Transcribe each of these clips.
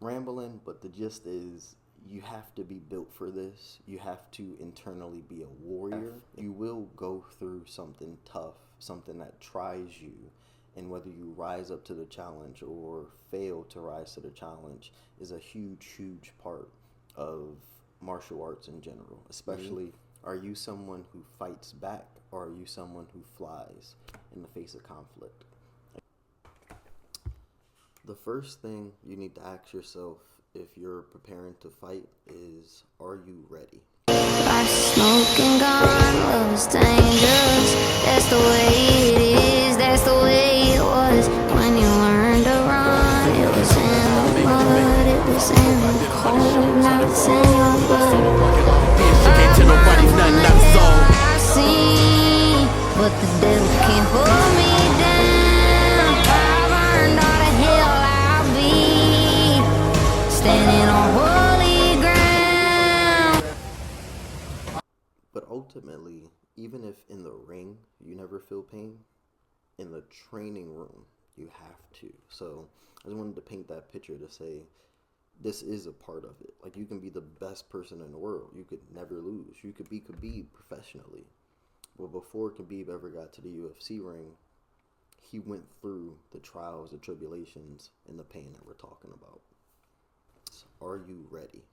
rambling, but the gist is you have to be built for this. You have to internally be a warrior. You will go through something tough, something that tries you, and whether you rise up to the challenge or fail to rise to the challenge is a huge, huge part of martial arts in general. Especially, are you someone who fights back or are you someone who flies in the face of conflict? The first thing you need to ask yourself if you're preparing to fight is, are you ready? Like smoking gun was dangerous. That's the way it is, that's the way it was. When you learned to run, it was in the mud, it was in the cold, now it's in your blood. I've run from the hell I've seen, but the devil can't pull me down. I've earned all the hell I'll be, standing on holy ground. But ultimately, even if in the ring you never feel pain, in the training room you have to. So I just wanted to paint that picture to say this is a part of it. Like, you can be the best person in the world. You could never lose. You could be Khabib professionally. Well, before Khabib ever got to the UFC ring, he went through the trials, the tribulations, and the pain that we're talking about. So, are you ready?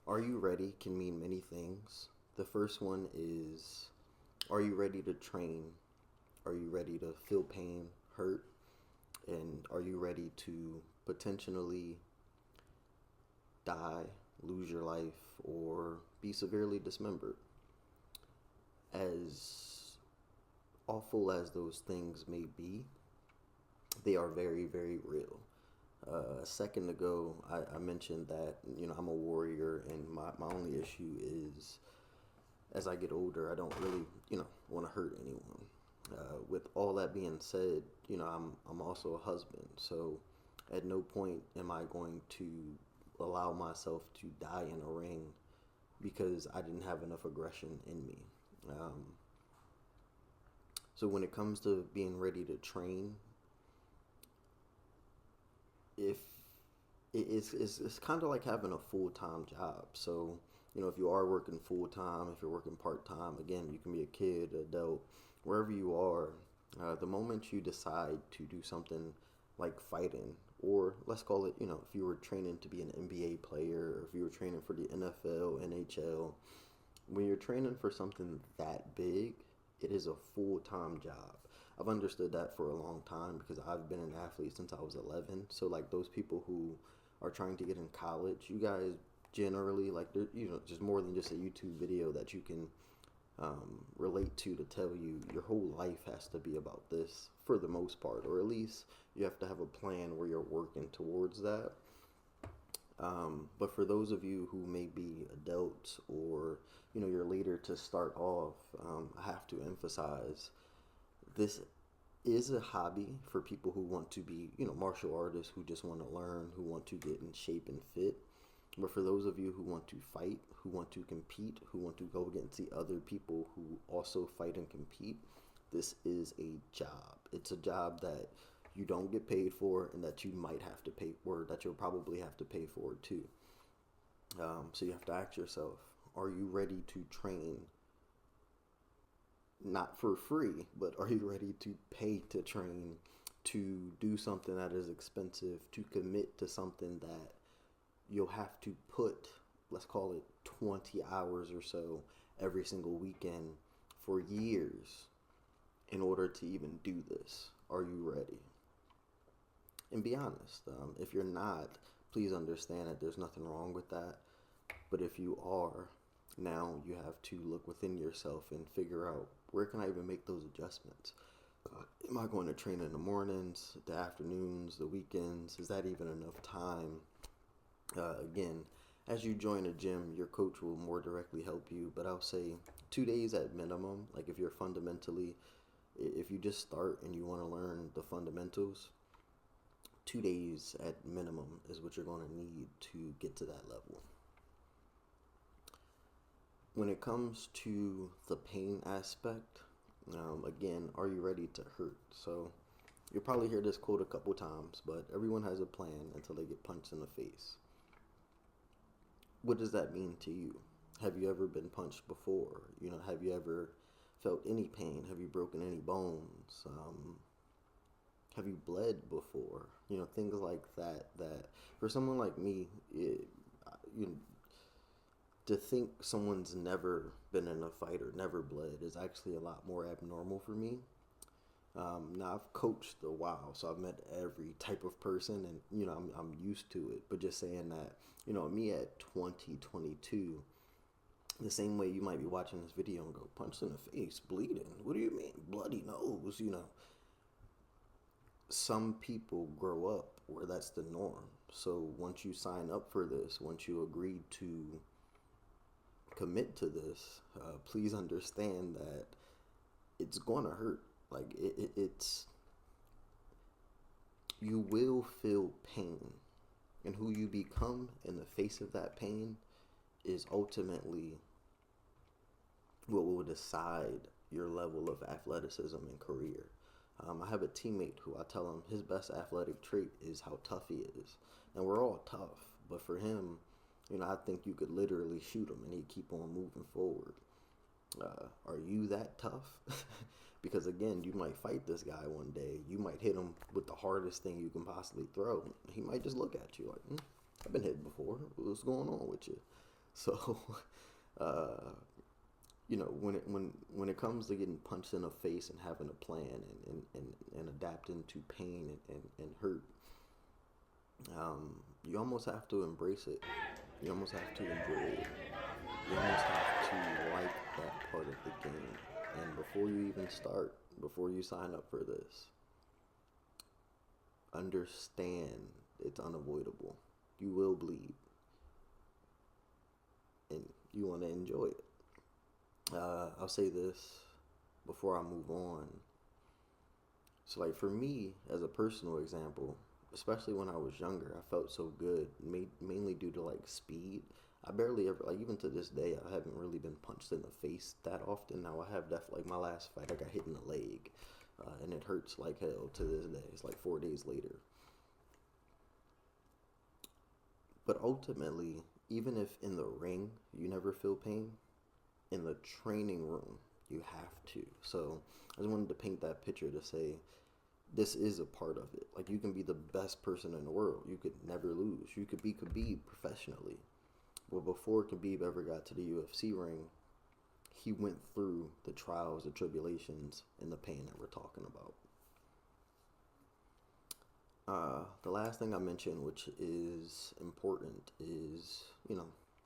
Are you ready can mean many things. The first one is, are you ready to train? Are you ready to feel pain, hurt? And are you ready to potentially die, lose your life, or be severely dismembered? As awful as those things may be, they are very, very real. A second ago, I mentioned that, I'm a warrior, and my only issue is, as I get older, I don't really, want to hurt anyone. With all that being said, I'm also a husband, so at no point am I going to allow myself to die in a ring because I didn't have enough aggression in me. So when it comes to being ready to train, if it's kind of like having a full-time job. So, if you are working full-time, if you're working part-time, again, you can be a kid, adult, wherever you are, the moment you decide to do something like fighting, or let's call it, if you were training to be an NBA player, or if you were training for the NFL, NHL, when you're training for something that big, it is a full-time job. I've understood that for a long time because I've been an athlete since I was 11. So, like, those people who are trying to get in college, you guys generally, like, just more than just a YouTube video that you can relate to tell you your whole life has to be about this for the most part, or at least you have to have a plan where you're working towards that. But for those of you who may be adults, or you're later to start off, I have to emphasize this is a hobby for people who want to be martial artists, who just want to learn, who want to get in shape and fit. But for those of you who want to fight, who want to compete, who want to go against the other people who also fight and compete, this is a job. It's a job that you don't get paid for, and that you might have to pay for, that you'll probably have to pay for too. So you have to ask yourself, are you ready to train? Not for free, but are you ready to pay to train, to do something that is expensive, to commit to something that you'll have to put, let's call it 20 hours or so every single weekend for years in order to even do this? Are you ready? And be honest. If you're not, please understand that there's nothing wrong with that. But if you are, now you have to look within yourself and figure out, where can I even make those adjustments? Am I going to train in the mornings, the afternoons, the weekends? Is that even enough time? Again, as you join a gym, your coach will more directly help you, but I'll say 2 days at minimum. Like, if you're fundamentally, if you just start and you want to learn the fundamentals, 2 days at minimum is what you're going to need to get to that level. When it comes to the pain aspect, again, are you ready to hurt? So You'll probably hear this quote a couple times, but everyone has a plan until they get punched in the face. What does that mean to you? Have you ever been punched before? Have you ever felt any pain? Have you broken any bones? Have you bled before? Things like that. That for someone like me, you know, to think someone's never been in a fight or never bled is actually a lot more abnormal for me. Now I've coached a while, so I've met every type of person, and I'm used to it. But just saying that, me at 20, 22, the same way you might be watching this video and go, punched in the face, bleeding. What do you mean, bloody nose? Some people grow up where that's the norm. So once you sign up for this, once you agree to commit to this, please understand that it's gonna hurt. Like it's you will feel pain, and who you become in the face of that pain is ultimately what will decide your level of athleticism and career. I have a teammate who I tell him his best athletic trait is how tough he is, and we're all tough. But for him, I think you could literally shoot him and he'd keep on moving forward. Are you that tough? Because again, you might fight this guy one day. You might hit him with the hardest thing you can possibly throw. He might just look at you like, I've been hit before. What's going on with you? So, when it comes to getting punched in the face and having a plan and adapting to pain and hurt, you almost have to embrace it. You almost have to enjoy it. You almost have to like that part of the game. And before you even start, before you sign up for this, understand it's unavoidable. You will bleed. And you want to enjoy it. I'll say this before I move on. So like for me, as a personal example, especially when I was younger, I felt so good, mainly due to like speed. I barely ever, like even to this day, I haven't really been punched in the face that often. Now I have like my last fight, I got hit in the leg, and it hurts like hell to this day. It's like 4 days later. But ultimately, even if in the ring you never feel pain, in the training room you have to. So I just wanted to paint that picture to say this is a part of it. Like you can be the best person in the world, you could never lose. You could be Khabib professionally. Well, before Khabib ever got to the UFC ring, he went through the trials, the tribulations, and the pain that we're talking about. The last thing I mentioned, which is important, is,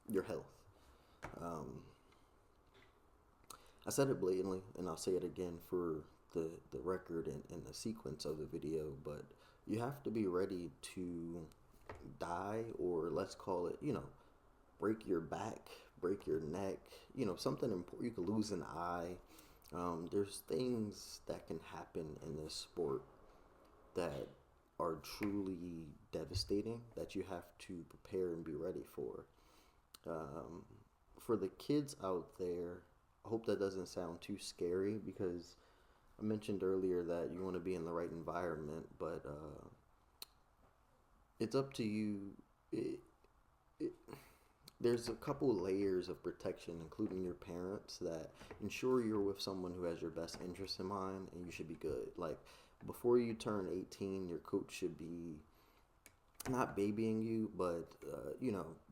your health. I said it blatantly, and I'll say it again for the record and the sequence of the video, but you have to be ready to die, or let's call it, break your back, break your neck, something important. You could lose an eye. There's things that can happen in this sport that are truly devastating that you have to prepare and be ready for. For the kids out there, I hope that doesn't sound too scary, because I mentioned earlier that you want to be in the right environment, but it's up to you. There's a couple layers of protection, including your parents, that ensure you're with someone who has your best interest in mind, and you should be good. Like, before you turn 18, your coach should be not babying you, but,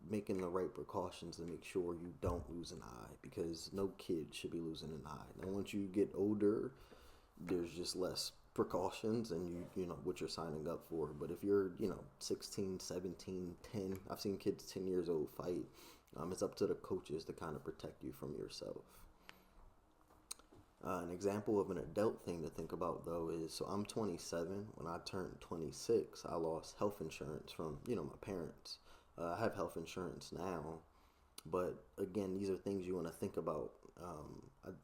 making the right precautions to make sure you don't lose an eye, because no kid should be losing an eye. Now, once you get older, there's just less precautions, and you know what you're signing up for. But if you're 16, 17, 10, I've seen kids 10 years old fight. It's up to the coaches to kind of protect you from yourself. An example of an adult thing to think about, though, is, so I'm 27. When I turned 26, I lost health insurance from my parents. I have health insurance now, but again, these are things you want to think about.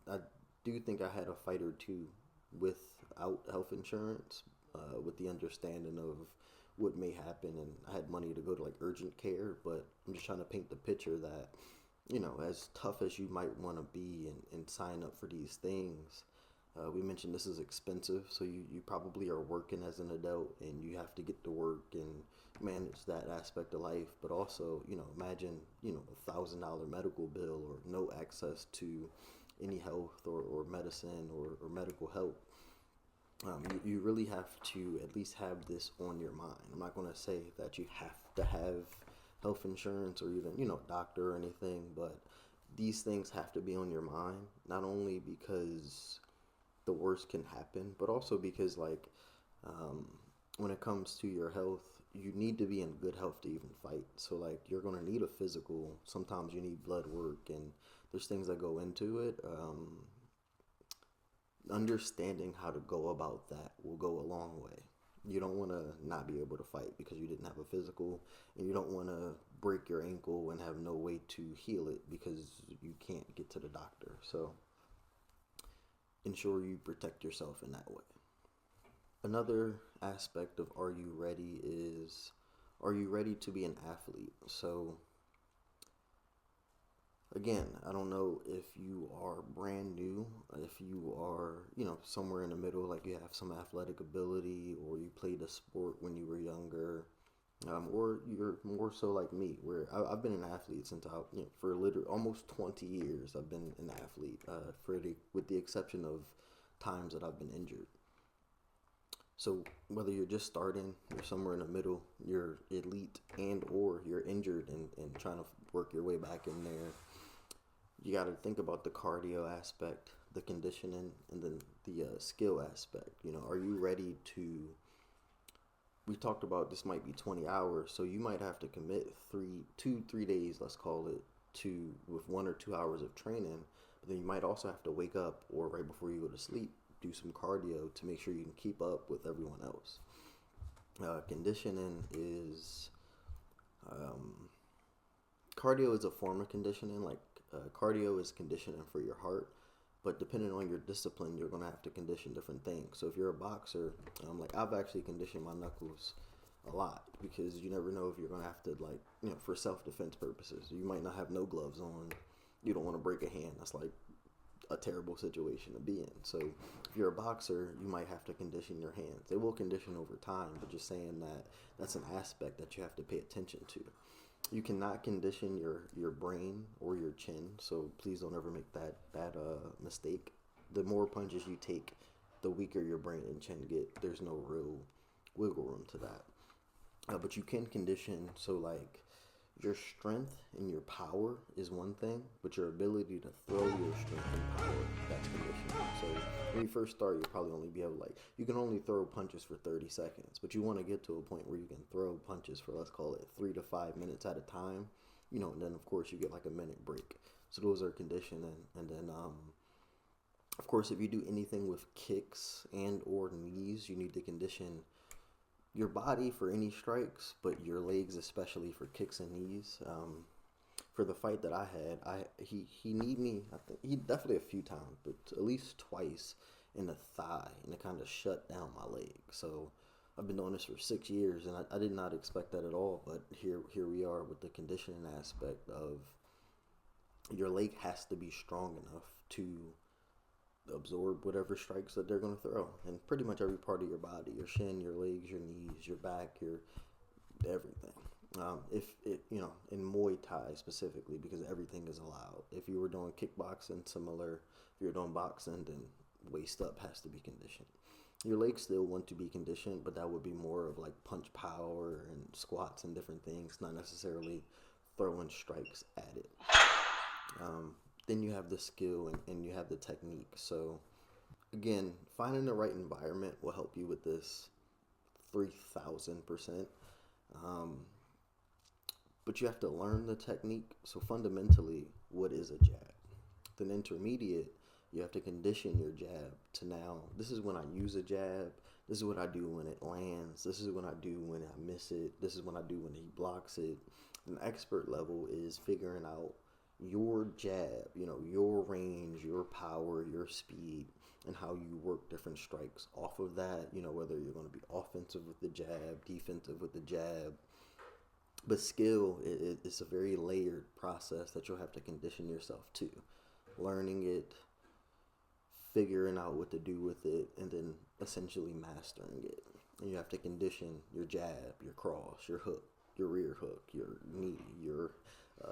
I do think I had a fight or two without health insurance, with the understanding of what may happen, and I had money to go to like urgent care. But I'm just trying to paint the picture that, as tough as you might want to be and sign up for these things, We mentioned this is expensive, so you probably are working as an adult and you have to get to work and manage that aspect of life. But also, imagine, $1,000 medical bill or no access to any health or medicine or medical help. You really have to at least have this on your mind. I'm not going to say that you have to have health insurance or even, doctor or anything, but these things have to be on your mind, not only because the worst can happen, but also because, like, um, when it comes to your health, you need to be in good health to even fight. So, like, you're going to need a physical. Sometimes you need blood work, and there's things that go into it. Understanding how to go about that will go a long way. You don't want to not be able to fight because you didn't have a physical, and you don't want to break your ankle and have no way to heal it because you can't get to the doctor. So ensure you protect yourself in that way. Another aspect of are you ready is, are you ready to be an athlete? So again, I don't know if you are brand new, if you are, somewhere in the middle, like you have some athletic ability or you played a sport when you were younger, or you're more so like me, where I've been an athlete since for literally almost 20 years. I've been an athlete, with the exception of times that I've been injured. So whether you're just starting, you're somewhere in the middle, you're elite and or you're injured and trying to work your way back in there, you got to think about the cardio aspect, the conditioning, and then the skill aspect. Are you ready to? We talked about this might be 20 hours, so you might have to commit 3 days, let's call it, to with 1 or 2 hours of training. But then you might also have to wake up or right before you go to sleep, do some cardio to make sure you can keep up with everyone else. Conditioning is cardio is a form of conditioning. Like cardio is conditioning for your heart, but depending on your discipline, you're going to have to condition different things. So if you're a boxer, like I've actually conditioned my knuckles a lot because you never know if you're going to have to, like, for self-defense purposes. You might not have no gloves on. You don't want to break a hand. That's like a terrible situation to be in. So if you're a boxer, you might have to condition your hands. They will condition over time, but just saying that that's an aspect that you have to pay attention to. You cannot condition your brain or your chin, so please don't ever make that mistake. The more punches you take, the weaker your brain and chin get. There's no real wiggle room to that. But you can condition, so like your strength and your power is one thing, but your ability to throw your strength and power, that's conditioning. So when you first start, you'll probably only be able to, you can only throw punches for 30 seconds, but you want to get to a point where you can throw punches for, let's call it 3 to 5 minutes at a time, and then of course you get like a minute break. So those are conditioning. And then, of course, if you do anything with kicks and or knees, you need to condition your body for any strikes, but your legs especially for kicks and knees. For the fight that I had, he kneed me. I think he definitely a few times, but at least twice in the thigh, and it kind of shut down my leg. So I've been doing this for 6 years, and I did not expect that at all. But here we are with the conditioning aspect of your leg has to be strong enough to absorb whatever strikes that they're going to throw, and pretty much every part of your body, your shin, your legs, your knees, your back, your everything. If it, in Muay Thai specifically, because everything is allowed. If you were doing kickboxing, similar. If you're doing boxing, then waist up has to be conditioned. Your legs still want to be conditioned, but that would be more of like punch power and squats and different things, not necessarily throwing strikes at it. Then you have the skill and you have the technique. So again, finding the right environment will help you with this 3,000%. But you have to learn the technique. So fundamentally, what is a jab? Then intermediate, you have to condition your jab to now, this is when I use a jab. This is what I do when it lands. This is what I do when I miss it. This is what I do when he blocks it. An expert level is figuring out your jab, your range, your power, your speed, and how you work different strikes off of that, whether you're going to be offensive with the jab, defensive with the jab. But skill, it's a very layered process that you'll have to condition yourself to. Learning it, figuring out what to do with it, and then essentially mastering it. And you have to condition your jab, your cross, your hook, your rear hook, your knee, your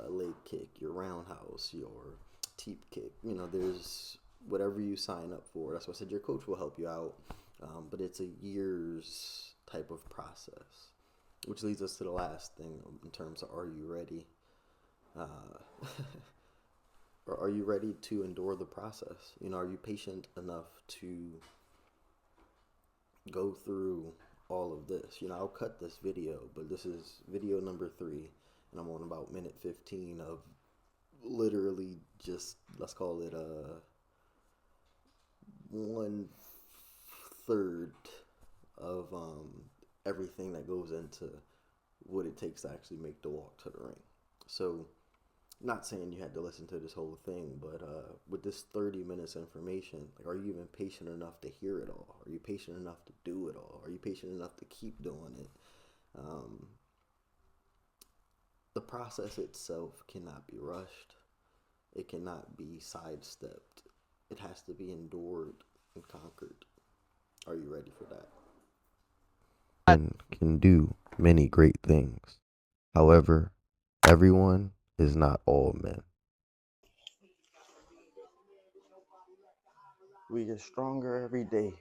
leg kick, your roundhouse, your teep kick. There's whatever you sign up for. That's why I said your coach will help you out, but it's a year's type of process. Which leads us to the last thing in terms of, are you ready? Or are you ready to endure the process? Are you patient enough to go through all of this? I'll cut this video, but this is video number 3, and I'm on about minute 15 of literally just, let's call it 1/3 of everything that goes into what it takes to actually make the walk to the ring. So, not saying you had to listen to this whole thing, but with this 30 minutes information, like, are you even patient enough to hear it all? Are you patient enough to do it all? Are you patient enough to keep doing it? The process itself cannot be rushed. It cannot be sidestepped. It has to be endured and conquered. Are you ready for that? Men can do many great things. However, everyone is not all men. We get stronger every day.